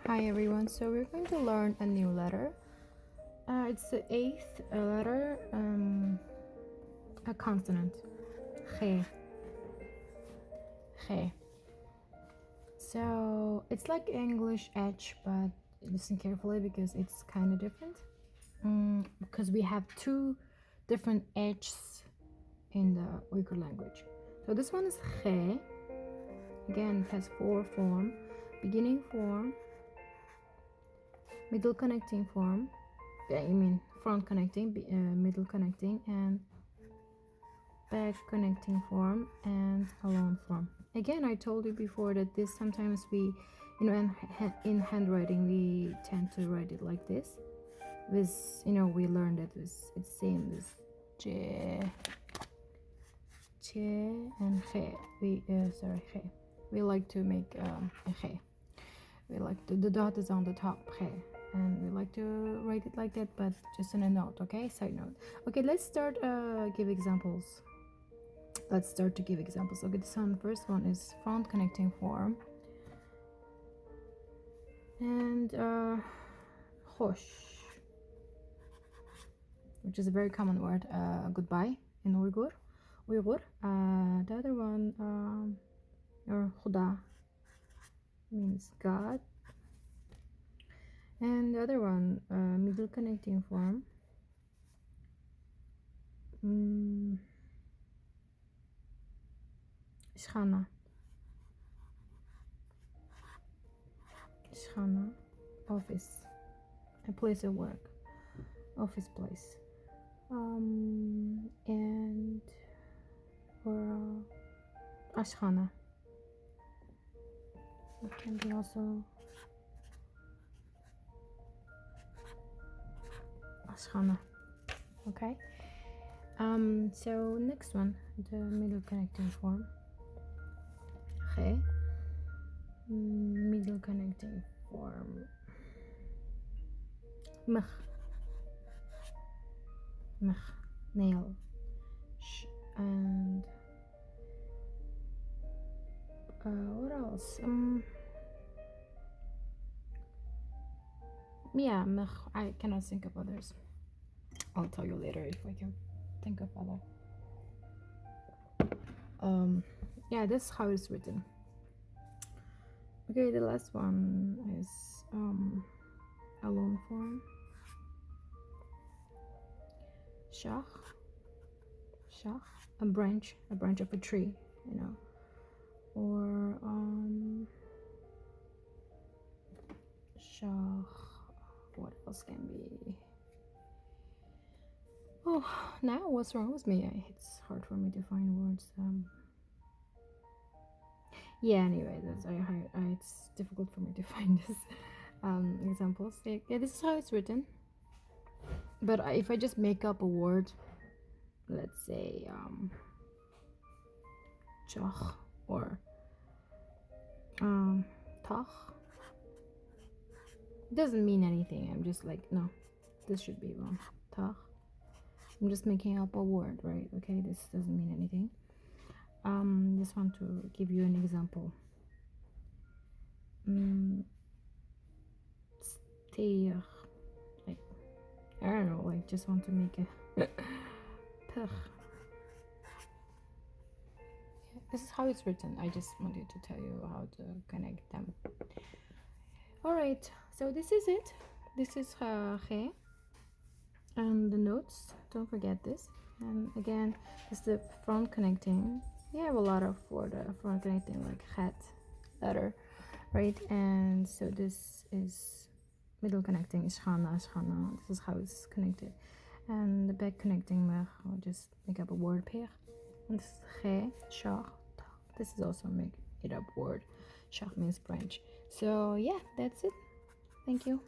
Hi everyone, so we're going to learn a new letter. It's the eighth letter, a consonant. G. G. So it's like English H, but listen carefully because it's kind of different. Because we have two different H's in the Uyghur language. So this one is G. Again, it has four form: beginning form, middle connecting form. Front connecting, middle connecting, and back connecting form, and alone form. Again, I told you before that this sometimes in handwriting we tend to write it like this. With we learned that it's same with j, and he. We like to make a he. We like the dot is on the top, and we like to write it like that, but just in a note, okay? Side note. Okay, let's start give examples. Let's start to give examples. Okay, the first one is front connecting form. And hoş, which is a very common word, goodbye in Uyghur. The other one, or Khuda, means God. And the other one, middle connecting form. Ishkhana. Ishkhana, office, a place of work, office place. And or ashkhana. It can be also ashkhana. Okay. So next one, the middle connecting form. Okay. Middle connecting form. Mh. Nail. And what else? Yeah, I cannot think of others. I'll tell you later if I can think of other. Yeah, that's how it's written. Okay, the last one is alone form. Shah, a branch of a tree, or shah. What else can be? Oh, now what's wrong with me? It's hard for me to find words. Yeah. Anyway, it's difficult for me to find this examples. Yeah, this is how it's written. But if I just make up a word, let's say chach or tach, it doesn't mean anything. I'm just like, no, this should be wrong. Tach. I'm just making up a word, right? Okay, this doesn't mean anything. Just want to give you an example. Steer. Like, I don't know, like just want to make a per. This is how it's written. I just wanted to tell you how to connect them. All right, so this is it. This is he. And the notes, don't forget this. And again, this is the front connecting. You have a lot of for the front connecting, like hat, letter, right? And so this is middle connecting, ishana. This is how it's connected. And the back connecting, I'll just make up a word pair. And this is he, shah. This is also make it up word. Shah means branch. So yeah, that's it. Thank you.